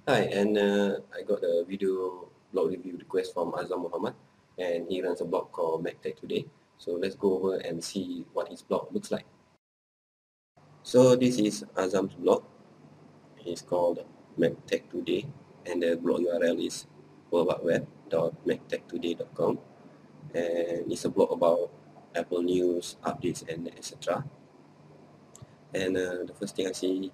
Hi, and I got a video blog review request from Azam Mohammed, and he runs a blog called MacTechToday. So let's go over and see what his blog looks like. So this is Azam's blog. It's called MacTechToday, and the blog URL is worldwideweb.mactechtoday.com, and it's a blog about Apple news, updates, and etc. And the first thing I see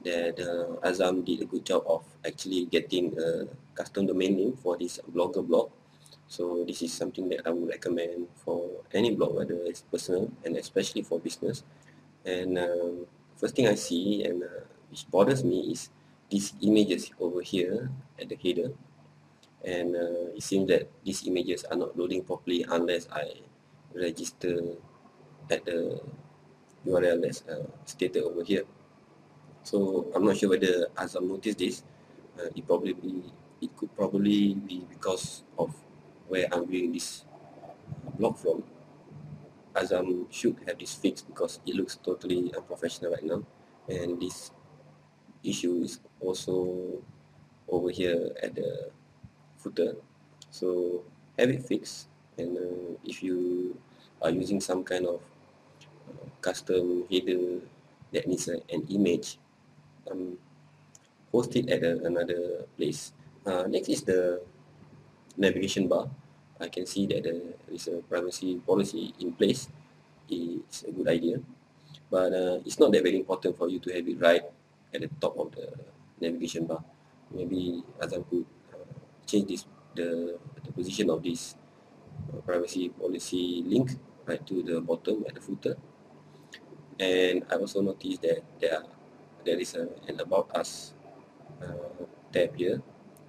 that Azam did a good job of actually getting a custom domain name for this blogger blog. So this is something that I would recommend for any blog, whether it's personal and especially for business. And first thing I see and which bothers me is these images over here at the header. And it seems that these images are not loading properly unless I register at the URL that's stated over here. So I'm not sure whether Azam noticed this. It could probably be because of where I'm viewing this blog from. Azam should have this fixed because it looks totally unprofessional right now, and this issue is also over here at the footer. So have it fixed, and if you are using some kind of custom header that needs an image, um, post it at another place. Next is the navigation bar. I can see that there is a privacy policy in place. It's a good idea, but it's not that very important for you to have it right at the top of the navigation bar. Maybe Azam could change the position of this privacy policy link right to the bottom at the footer. And I also noticed that there is an about us tab here,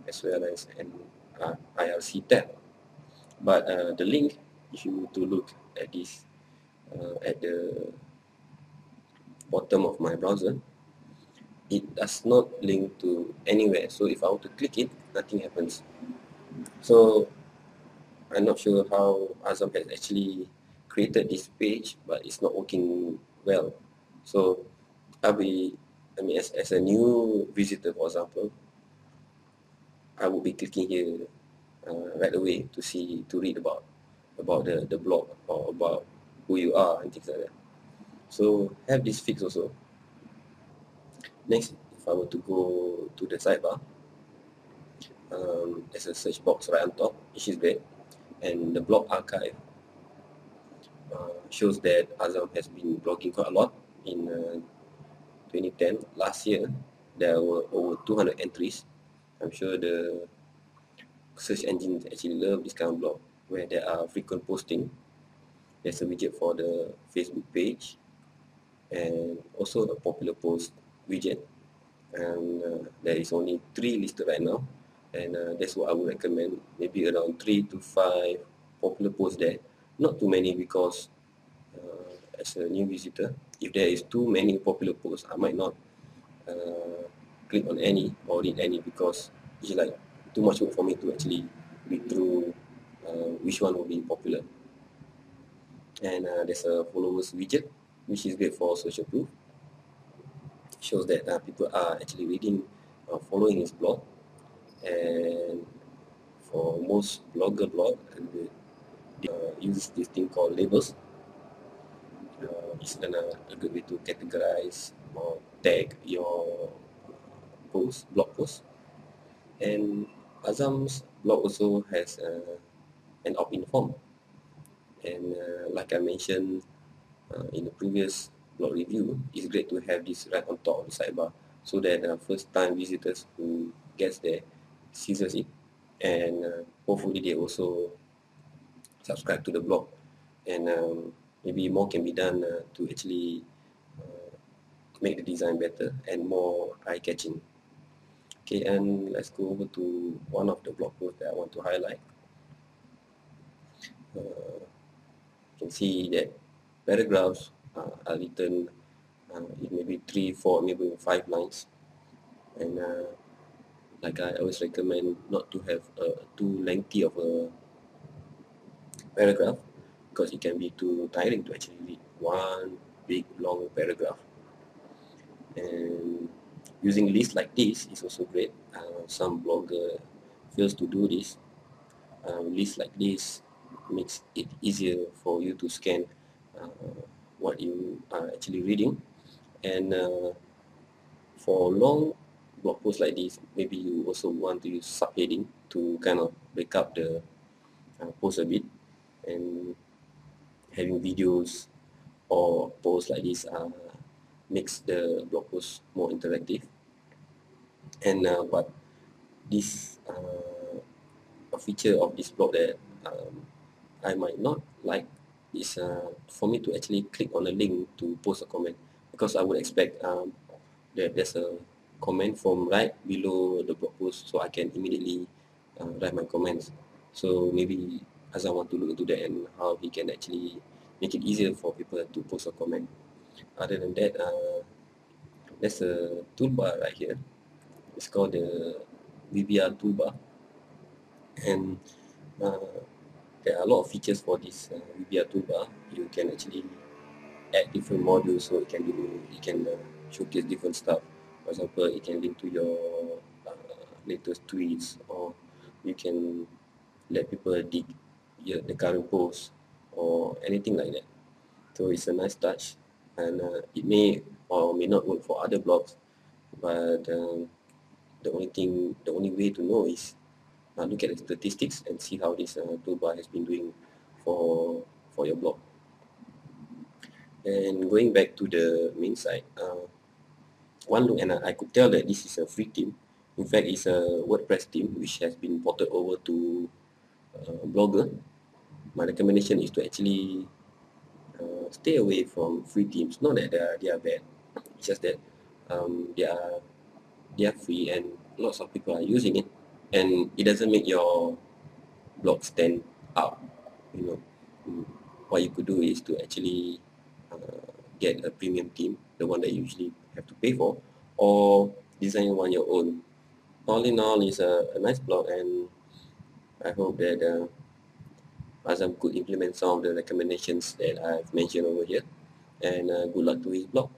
as well as an IRC tab. But the link, if you were to look at this at the bottom of my browser, it does not link to anywhere. So if I were to click it, nothing happens. So I'm not sure how Azam has actually created this page, but it's not working well. So I mean, as a new visitor, for example, I would be clicking here right away to read about the blog or about who you are and things like that. So have this fixed also. Next, if I were to go to the sidebar, there's a search box right on top, which is great. And the blog archive shows that Azam has been blogging quite a lot in 2010. Last year, there were over 200 entries. I'm sure the search engines actually love this kind of blog where there are frequent posting. There's a widget for the Facebook page and also a popular post widget. And there is only 3 listed right now, and that's what I would recommend. Maybe around 3 to 5 popular posts there. Not too many because as a new visitor, if there is too many popular posts, I might not uh, click on any or read any because it's like too much work for me to actually read through which one will be popular. And there's a followers widget, which is great for social proof. Shows that people are actually reading, following his blog. And for most blog, they use this thing called labels. It's a good way to categorize or tag your blog post. And Azam's blog also has an opt-in form. And like I mentioned in the previous blog review, it's great to have this right on top of the sidebar so that first-time visitors who gets there sees it, and hopefully they also subscribe to the blog, and maybe more can be done to actually make the design better and more eye-catching. Okay, and let's go over to one of the blog posts that I want to highlight. You can see that paragraphs are written in maybe 3, 4, maybe 5 lines, and like I always recommend not to have too lengthy of a paragraph because it can be too tiring to actually read one big long paragraph. And using lists like this is also great. Some blogger fails to do this. Lists like this makes it easier for you to scan uh, what you are actually reading. And for long blog posts like this, maybe you also want to use subheading to kind of break up the post a bit, and having videos or posts like this makes the blog post more interactive. And but this a feature of this blog that I might not like is for me to actually click on a link to post a comment, because I would expect that there's a comment from right below the blog post, so I can immediately write my comments. So maybe Azam want to look into that and how he can actually make it easier for people to post a comment. Other than that, there's a toolbar right here. It's called the VBR toolbar, and uh, there are a lot of features for this VBR toolbar. You can actually add different modules, so it can showcase different stuff. For example, it can link to your latest tweets, or you can let people dig the current post or anything like that. So it's a nice touch, and it may or may not work for other blogs, but the only way to know is look at the statistics and see how this toolbar has been doing for your blog. And going back to the main site, one look and I could tell that this is a free theme. In fact, it's a WordPress theme which has been ported over to Blogger. My recommendation is to actually stay away from free themes. Not that they are bad, it's just that they are free and lots of people are using it, and it doesn't make your blog stand out. You know, Mm, what you could do is to actually get a premium theme, the one that you usually have to pay for, or design one your own. All in all, it's a nice blog, and I hope that Azam could implement some of the recommendations that I've mentioned over here. And good luck to his blog.